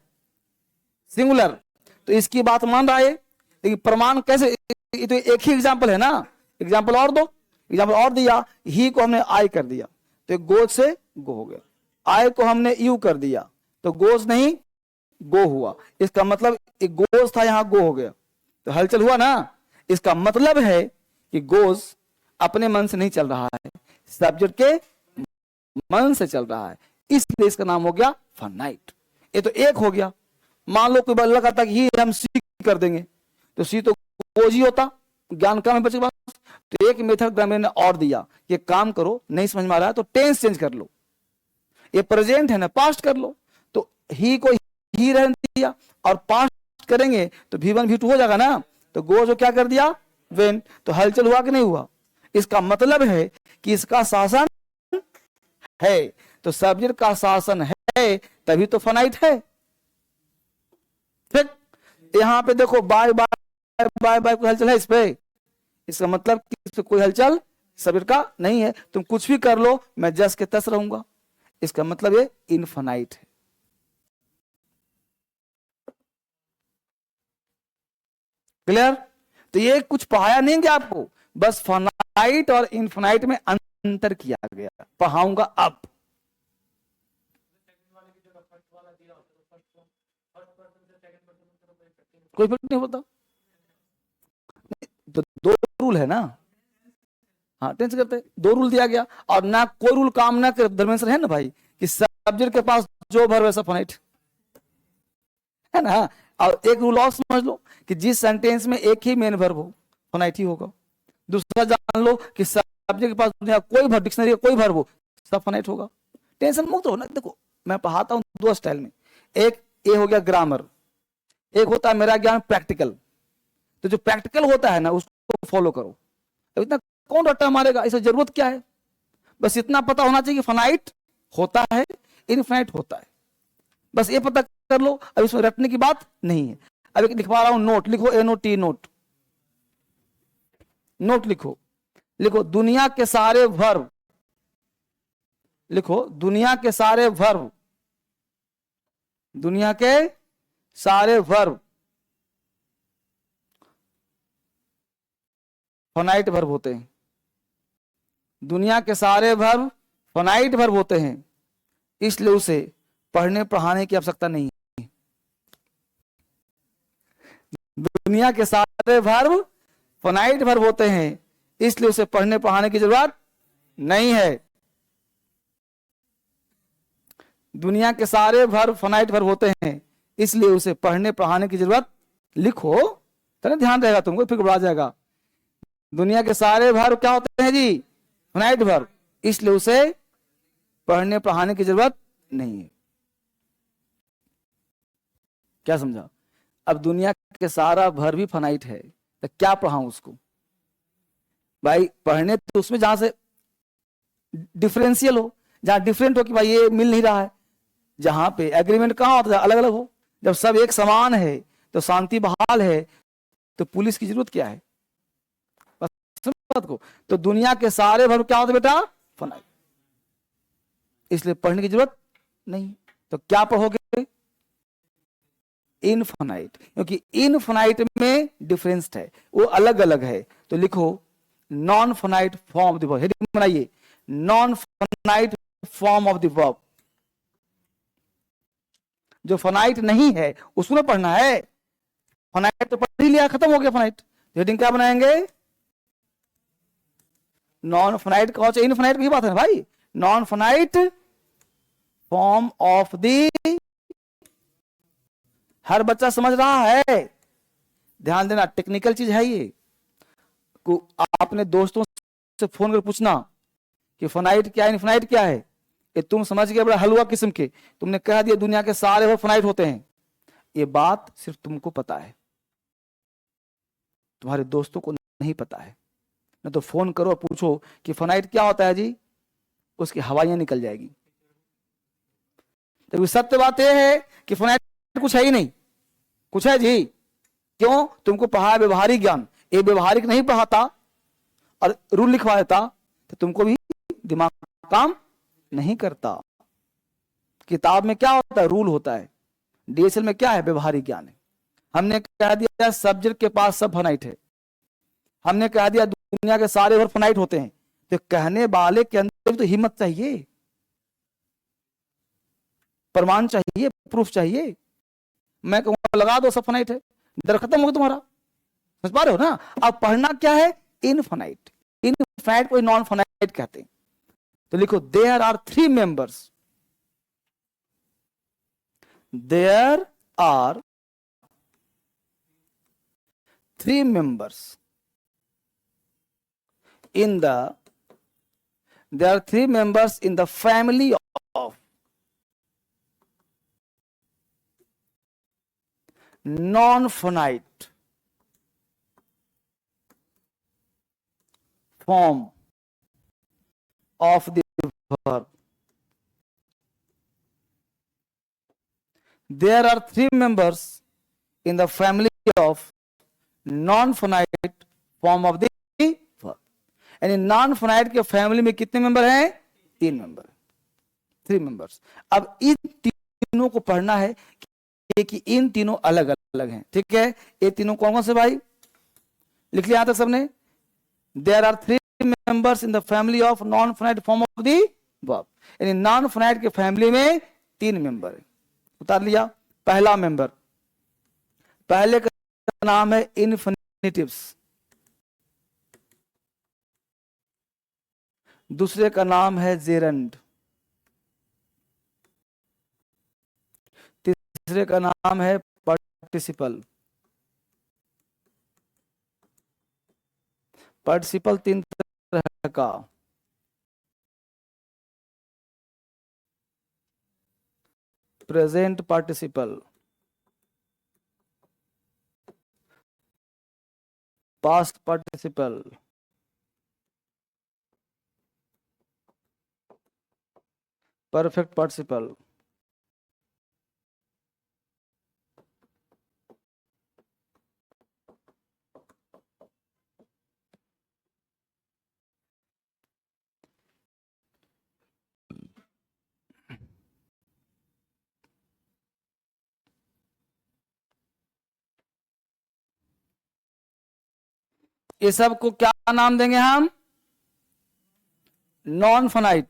सिंगुलर। तो इसकी बात मान रहा है, लेकिन प्रमाण कैसे? तो एक ही एग्जाम्पल है ना, एग्जाम्पल और दो। एग्जाम्पल और दिया, ही को हमने आई कर दिया तो गोज से गो हो गया, आई को हमने यू कर दिया तो गोज नहीं गो हुआ। इसका मतलब एक गोज था, यहां गो हो गया, तो हलचल हुआ ना। इसका मतलब है कि गोज अपने मन से नहीं चल रहा है, सब्जेक्ट के मन से चल रहा है, इसलिए इसका नाम हो गया फनाइट। ये तो एक हो गया। मान लो कोई बल्ला कहता कि ही हम सी कर देंगे, तो सी तो गोज ही होता, ज्ञान कम है बच्चे के पास। तो एक मेथड ग्रामर ने और दिया, ये काम करो, नहीं समझ में आ रहा है तो टेंस चेंज कर लो, ये प्रेजेंट है ना, पास्ट कर लो। तो ही को ही रहने दिया और पास्ट करेंगे तो V1 V2 हो जाएगा ना। तो गो जो क्या कर दिया? वेन। तो हलचल हुआ कि नहीं हुआ? इसका मतलब है कि इसका शासन है, तो सब्जेक्ट का शासन है तभी तो फनाइट है। ठीक, यहां पे देखो बाय बाय बाय बाय कोई हलचल है इस पे? इसका मतलब कि इस पे कोई हलचल सब्जेक्ट का नहीं है। तुम कुछ भी कर लो, मैं जस के तस रहूंगा, इसका मतलब ये इनफाइनाइट है। क्लियर? तो ये कुछ पढ़ाया नहीं क्या आपको, बस फाइनाइट और इनफाइनाइट में अंतर किया गया, पढ़ाऊंगा अब। कोई फर्क नहीं होता, तो दो रूल है ना। हाँ, टेंस करते दो रूल दिया गया, और ना कोई रूल काम ना करे, धर्मेंद्र है ना भाई, कि सब्जेक्ट के पास जो वर्ब वैसा फनाइट है ना। और एक रूल और समझ लो कि जिस सेंटेंस में एक ही मेन वर्ब हो, फनाइट ही होगा। दूसरा जान लो कि सब्जेक्ट के पास दुनिया कोई वर्ब, डिक्शनरी का कोई वर्ब हो, सब फनाइट होगा। टेंशन मुक्त हो ना। देखो मैं पढ़ाता हूं दो स्टाइल में, एक ये हो गया ग्रामर, एक होता है मेरा ज्ञान प्रैक्टिकल। तो जो प्रैक्टिकल होता है ना उसको फॉलो करो। तो इतना कौन रट्टा मारेगा, इसे जरूरत क्या है? बस इतना पता होना चाहिए कि फनाइट होता है, इनफाइनाइट होता है, बस ये पता कर लो। अब इसमें रटने की बात नहीं है। अब एक लिखवा रहा हूं नोट, लिखो NOT नोट, नोट लिखो, लिखो दुनिया के सारे वर्ब, लिखो दुनिया के सारे वर्ब, दुनिया के सारे वर्ब फनाइट वर्ब होते हैं। दुनिया के सारे वर्ब फनाइट वर्ब होते हैं, इसलिए उसे पढ़ने पढ़ाने की आवश्यकता नहीं है। दुनिया के सारे वर्ब फाइनाइट वर्ब होते हैं, इसलिए उसे पढ़ने पढ़ाने की जरूरत नहीं है। दुनिया के सारे वर्ब फाइनाइट वर्ब होते हैं, इसलिए उसे पढ़ने पढ़ाने की जरूरत, लिखो तो ध्यान रहेगा तुमको, फिर घबरा जाएगा। दुनिया के सारे वर्ब क्या होते हैं जी? फाइनाइट वर्ब, इसलिए उसे पढ़ने पढ़ाने की जरूरत नहीं है। क्या समझा? अब दुनिया के सारा वर्ब भी फाइनाइट है, तो क्या पढ़ाऊं उसको? भाई पढ़ने तो उसमें जहां से डिफरेंशियल हो, जहां डिफरेंट हो कि भाई ये मिल नहीं रहा है, जहां पे एग्रीमेंट कहां होता है अलग अलग हो। जब सब एक समान है तो शांति बहाल है, तो पुलिस की जरूरत क्या है? बस बात को। तो दुनिया के सारे वर्ब क्या होते बेटा? फाइनाइट, इसलिए पढ़ने की जरूरत नहीं। तो क्या पढ़ोगे? इनफाइनाइट, क्योंकि इनफाइनाइट में डिफरेंस है, वो अलग अलग है। तो लिखो non finite form of the verb, heading बनाइए non finite form of the verb. जो फाइनाइट नहीं है उसमें पढ़ना है। फाइनाइट तो पढ़ ही लिया, खत्म हो गया फाइनाइट। हेडिंग क्या बनाएंगे? नॉन फाइनाइट का हो, इनफाइनाइट की बात है ना भाई। Non finite form of the, हर बच्चा समझ रहा है? ध्यान देना, टेक्निकल चीज है ये। आपने दोस्तों से फोन कर पूछना कि फाइनाइट क्या है, इनफाइनाइट क्या है, ये तुम समझ गए बड़ा हलवा किस्म के, तुमने कह दिया दुनिया के सारे वर्ब फाइनाइट होते हैं। ये बात सिर्फ तुमको पता है, तुम्हारे दोस्तों को नहीं पता है। न तो फोन करो और पूछो कि फाइनाइट क्या होता है जी, उसकी हवाइयां निकल जाएगी। तो सत्य बात यह है कि फाइनाइट कुछ है ही नहीं। कुछ है जी? क्यों? तुमको पढ़ा व्यवहारिक ज्ञान, ये व्यवहारिक नहीं पढ़ाता और रूल लिखवा देता तो तुमको भी दिमाग काम नहीं करता। किताब में क्या होता है? रूल होता है। डीएसएल में क्या है? व्यवहारिक ज्ञान है। हमने कह दिया सब्जेक्ट के पास सब फाइनाइट है, हमने कह दिया दुनिया के सारे वर्ब फाइनाइट होते हैं, तो कहने वाले के अंदर भी तो हिम्मत चाहिए, प्रमाण चाहिए, प्रूफ चाहिए। मैं कहूंगा लगा दो सब फाइनाइट है, डर खत्म हो गया तुम्हारा। समझ पा रहे हो ना? अब पढ़ना क्या है? इनफाइनाइट। इनफाइनाइट को नॉन फाइनाइट कहते हैं। तो लिखो there are 3 members, there are 3 members in the, there are 3 members in the family of non-finite form of the verb. There are 3 members in the family of non-finite form of the verb. यानी non finite के family में कितने member हैं? 3 member, 3 members. अब इन तीनों को पढ़ना है कि इन तीनों अलग अलग हैं। ठीक है, ये तीनों कौन कौन से भाई? लिख लिया यहां तक सबने? There are 3 members in the family of non finite form of the verb, यानी नॉन फाइनाइट के फैमिली में 3 मेंबर है। उतार लिया। पहला मेंबर, पहले का नाम है इन्फिनिटिव्स, दूसरे का नाम है जेरंड, तीसरे का नाम है पार्टिसिपल। पार्टिसिपल 3 तरह का, present participle, past participle, perfect participle. ये सब को क्या नाम देंगे हम? Non finite.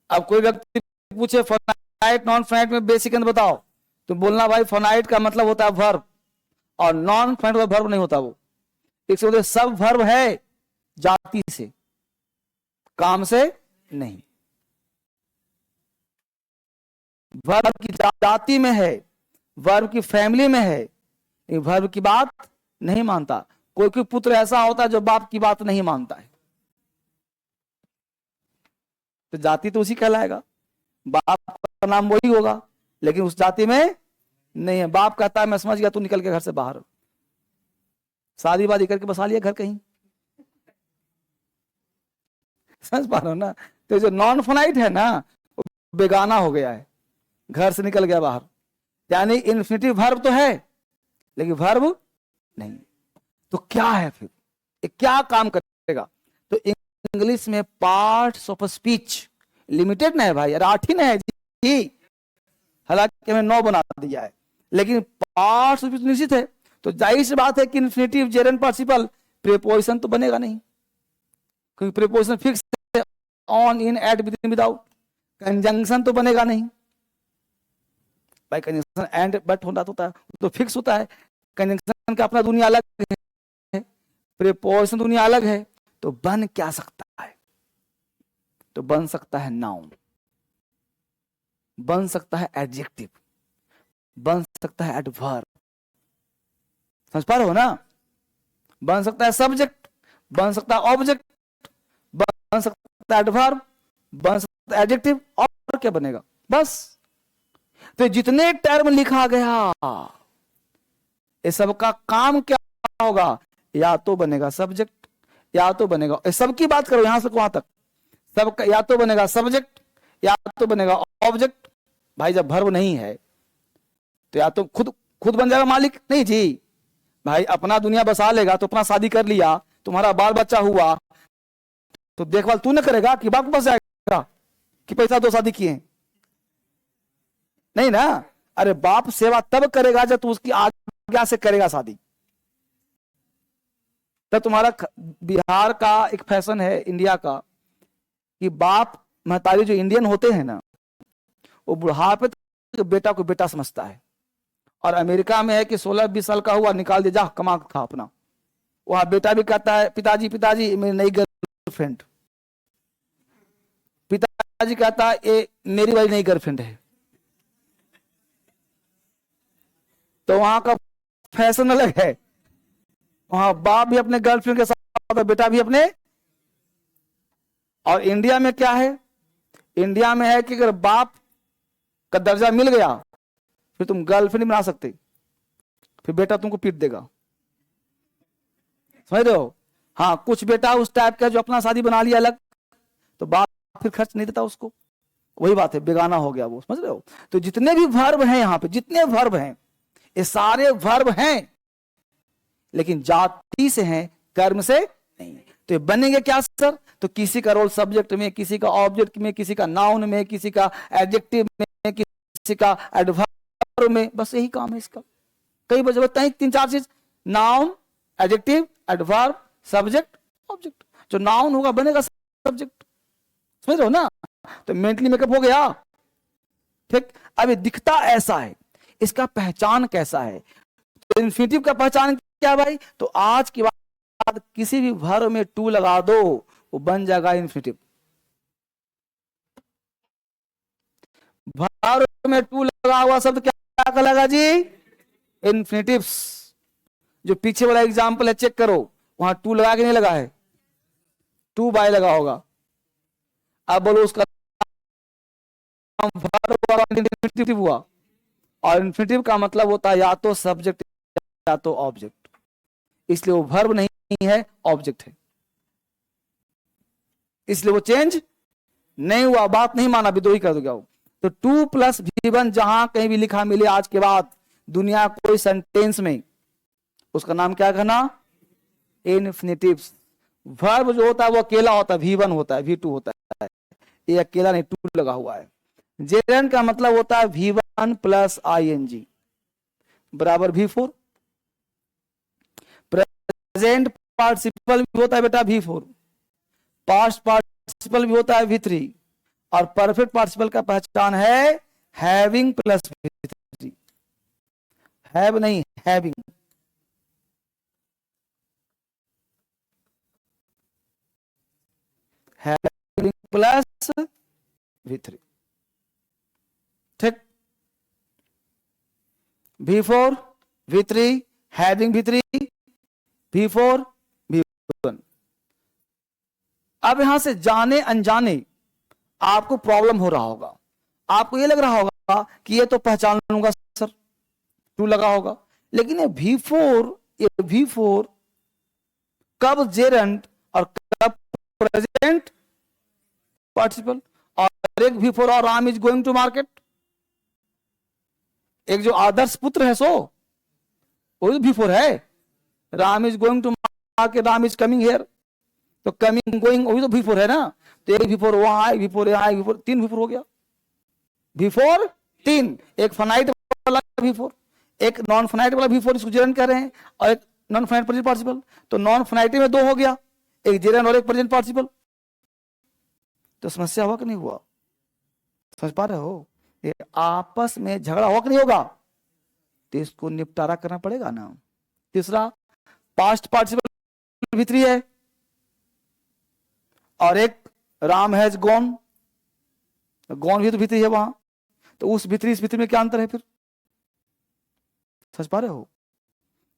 अब कोई व्यक्ति पूछे फाइनाइट नॉन फाइनाइट में बेसिक अंतर बताओ, तो बोलना भाई फाइनाइट का मतलब होता है वर्ब, और नॉन फाइनाइट वर्ब नहीं होता वो। एक से सब वर्ब है जाति से, काम से नहीं। वर्ब की जाति में है, वर्ब की फैमिली में है, वर्ब की बात नहीं मानता। कोई कोई पुत्र ऐसा होता है जो बाप की बात नहीं मानता है, तो जाति तो उसी कहलाएगा, बाप का नाम वही होगा, लेकिन उस जाति में नहीं है। बाप कहता है मैं समझ गया, तू निकल के घर से बाहर, शादी वादी करके बसा लिया घर कहीं, समझ पा रहे हो ना। तो जो नॉन फाइनाइट है ना, वो बेगाना हो गया है, घर से निकल गया बाहर, यानी इन्फिनिटिव वर्ब तो है लेकिन वर्ब नहीं। तो क्या है फिर, ये क्या काम करेगा? तो इंग्लिश में पार्ट्स ऑफ स्पीच लिमिटेड ना है भाई, 8 ही ना है जी, हालांकि हमें 9 बना दिया है, लेकिन पार्ट्स ऑफ स्पीच निश्चित है। तो जाहिर सी बात है कि इन्फिनिटिव, जेरेंट पार्टिसिपल, प्रीपोजिशन तो बनेगा नहीं, क्योंकि प्रीपोजिशन फिक्स है, on, in, at, within, without. Conjunction तो बनेगा नहीं भाई, कंजंक्शन एंड बट होता है तो फिक्स होता है। कंजंक्शन का अपना दुनिया अलग है, प्रीपोजिशन दुनिया अलग है। तो बन क्या सकता है? तो बन सकता है नाउन, बन सकता है एडजेक्टिव, बन सकता है एडवर्ब, समझ पा रहे हो ना? बन सकता है सब्जेक्ट, बन सकता है ऑब्जेक्ट, बन सकता है एडवर्ब, बन सकता है एडजेक्टिव, और क्या बनेगा? बस। तो जितने टर्म लिखा गया, ये सबका काम क्या होगा? या तो बनेगा सब्जेक्ट, या तो बनेगा, सबकी बात करो यहां से वहां तक, सबका या तो बनेगा सब्जेक्ट, या तो बनेगा ऑब्जेक्ट। भाई जब वर्ब नहीं है तो या तो खुद बन जाएगा मालिक, नहीं जी भाई, अपना दुनिया बसा लेगा तो अपना शादी कर लिया, तुम्हारा बाल बच्चा हुआ तो देखभाल तू न करेगा कि बाप बस जाएगा कि पैसा दो शादी किए? नहीं ना। अरे बाप सेवा तब करेगा जब तू उसकी आज्ञा से करेगा शादी। तब तुम्हारा बिहार का एक फैशन है, इंडिया का, कि बाप महतारी जो इंडियन होते हैं ना, वो बुढ़ापे तो बेटा को बेटा समझता है। और अमेरिका में है कि 16-20 साल का हुआ, निकाल दे, जा कमा खा अपना। वहां बेटा भी कहता है पिताजी पिताजी मेरी नई गर्लफ्रेंड, पिताजी कहता है ये मेरी वाली नई गर्लफ्रेंड है। तो वहां का फैशन अलग है, वहां बाप भी अपने गर्लफ्रेंड के साथ, बेटा भी अपने। और इंडिया में क्या है? इंडिया में है कि अगर बाप का दर्जा मिल गया फिर तुम गर्लफ्रेंड नहीं बना सकते, फिर बेटा तुमको पीट देगा, समझ रहे हो? हाँ, कुछ बेटा उस टाइप का जो अपना शादी बना लिया अलग, तो बाप फिर खर्च नहीं देता उसको, वही बात है, बेगाना हो गया वो, समझ रहे हो? तो जितने भी वर्ब हैं यहाँ पे, जितने वर्ब हैं, ये सारे वर्ब हैं लेकिन जाति से हैं, कर्म से नहीं। तो ये बनेंगे क्या सर? तो किसी का रोल सब्जेक्ट में, किसी का ऑब्जेक्ट में, किसी का नाउन में, किसी का एडजेक्टिव में, किसी का एडवर्ब में, बस यही काम है इसका। कई बजे बताते हैं 3-4 चीज, noun, adjective, adverb, subject, object. जो नाउन होगा बनेगा सब्जेक्ट, समझ रहे हो ना? तो मेंटली मेकअप हो गया, ठीक। अब ये दिखता ऐसा है, इसका पहचान कैसा है? तो इन्फिनिटिव का पहचान क्या भाई? तो आज की बात, किसी भी वर्ब में टू लगा दो, वो बन जाएगा इन्फिनिटिव। वर्ब में टू लगा हुआ शब्द क्या कहलाएगा जी? इन्फिनिटिव्स। जो पीछे वाला एग्जाम्पल है चेक करो, वहां टू लगा के नहीं लगा है, टू बाय लगा होगा। अब बोलो उसका इन्फिनिटिव हुआ, और इन्फिनिटिव का मतलब होता है या तो सब्जेक्ट या तो ऑब्जेक्ट, इसलिए वो वर्ब नहीं है, ऑब्जेक्ट है, इसलिए वो चेंज नहीं हुआ। बात नहीं माना, विद्रोही कर दो क्या हो? तो 2 + V1 जहां कहीं भी लिखा मिले आज के बाद दुनिया कोई सेंटेंस में, उसका नाम क्या कहना? इन्फिनिटिव्स। वर्ब जो होता है वो अकेला होता है, V1 होता है, V2 होता है, ये अकेला नहीं, टू लगा हुआ है। जेरेंट का मतलब होता है V1 + ing बराबर V4। प्रेजेंट पार्टिसिपल भी होता है बेटा V4, पास्ट पार्टिसिपल भी होता है V3, और परफेक्ट पार्टिसिपल का पहचान है हैविंग + V3, हैव नहीं, हैविंग। हैविंग प्लस V3, ठीक। V4 V3 having V3 V4 V1। अब यहां से जाने अनजाने आपको प्रॉब्लम हो रहा होगा, आपको ये लग रहा होगा कि ये तो पहचान लूंगा सर, 2 लगा होगा, लेकिन ये V4 कब जेरेंट और कब प्रेजेंट पार्टिसिपल। और एक V4 और Ram is going to market, एक जो आदर्श पुत्र है सो वही V4 है। Ram is going to market, Ram is coming here, तो कमिंग गोइंग वही तो V4 है ना। तो एक V4 वहां आए, V4 यहां आए, V4 3 V4 हो गया। V4 3, एक फाइनाइट वाला V4, एक नॉन फाइनाइट वाला V4, इसको जेरेंट कह रहे हैं, और एक नॉन फाइनाइट प्रेजेंट पार्टिसिपल। तो नॉन फाइनाइट में 2 हो गया, एक जेरेंट और एक प्रेजेंट पार्टिसिपल। तो समस्या हुआ कि नहीं हुआ, समझ पा रहे हो। ये आपस में झगड़ा हुआ कि नहीं होगा, तो इसको निपटारा करना पड़ेगा ना। तीसरा, पास्ट पार्टिसिपल V3 है और एक राम हैज गॉन, गॉन भी तो V3 है वहां, तो उस V3 इस V3 में क्या अंतर है फिर, समझ पा रहे हो।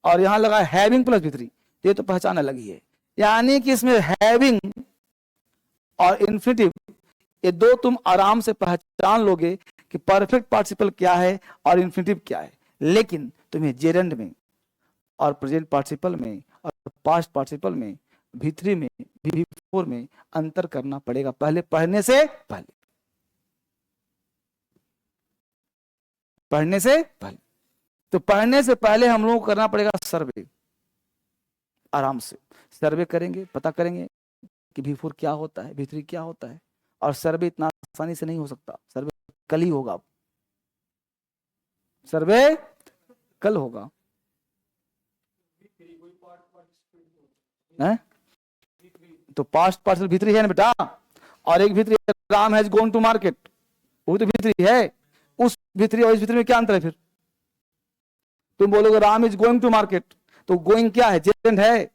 और यहां लगा हैविंग प्लस V3, ये तो पहचान अलग ही है, यानी कि इसमें हैविंग और इन्फिनिटिव ये 2 तुम आराम से पहचान लोगे कि परफेक्ट पार्टिसिपल क्या है और इन्फिनिटिव क्या है। लेकिन तुम्हें जेरेंड में और प्रेजेंट पार्टिसिपल में और पास्ट पार्टिसिपल में V3 में V4 में अंतर करना पड़ेगा पहले, पढ़ने से पहले। तो पढ़ने से पहले हम लोगों को करना पड़ेगा सर्वे। आराम से सर्वे करेंगे, पता करेंगे कि V4 क्या होता है, V3 क्या होता है। और सर्वे इतना आसानी से नहीं हो सकता, सर्वे कल ही होगा, सर्वे कल होगा है? तो पास्ट पार्टिसिपल V3 है ना बेटा, और एक V3 Ram has gone to market, वो तो V3 है। उस V3 और इस V3 में क्या अंतर है फिर, तुम बोलोगे Ram is going to market, तो गोइंग क्या है, जेरेंट है,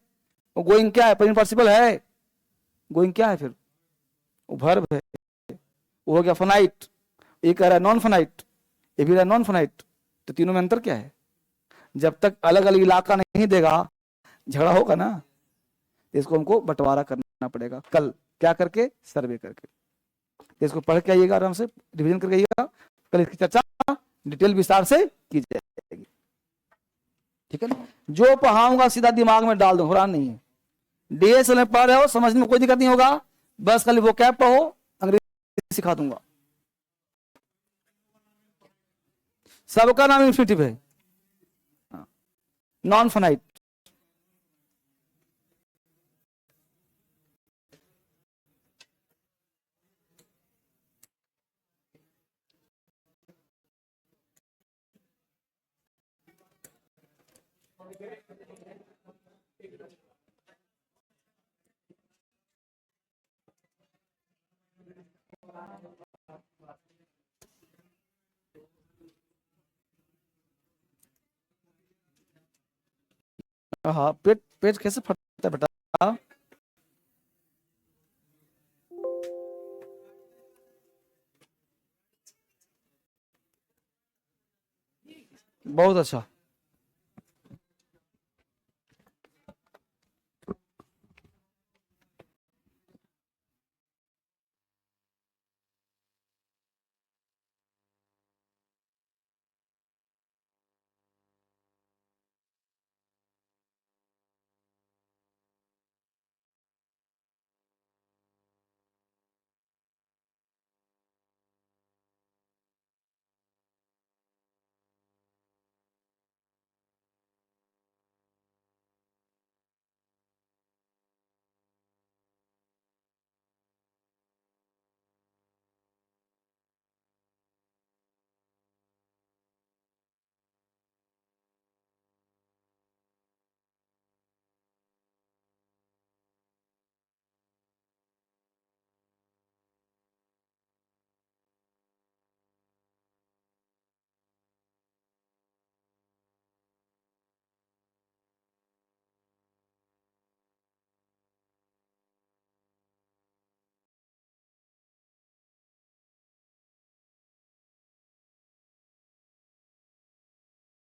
गोइंग क्या है, प्रेजेंट पार्टिसिपल है, गोइंग क्या है फिर, वो वर्ब है, वो हो गया फाइनाइट। ये कह रहा है नॉन फाइनाइट, ये भी रहा नॉन फाइनाइट। तो तीनों में अंतर क्या है, जब तक अलग अलग इलाका नहीं देगा झगड़ा होगा ना। इसको हमको बंटवारा करना पड़ेगा कल, क्या करके, सर्वे करके। इसको पढ़ के आइएगा, आराम से रिवीजन करके आइएगा, कल इसकी चर्चा डिटेल विस्तार से की जाएगी, ठीक है ना। जो पढ़ाऊंगा सीधा दिमाग में डाल दो, हैरान नहीं है। DSL में पढ़ रहे हो, समझने में कोई दिक्कत नहीं होगा, बस खाली वो कैप पढ़ो, अंग्रेजी सिखा दूंगा। सबका नाम इन्फिनिटिव है, नॉन फाइनाइट। हाँ, पेट पेट कैसे फटता है बेटा, बहुत अच्छा।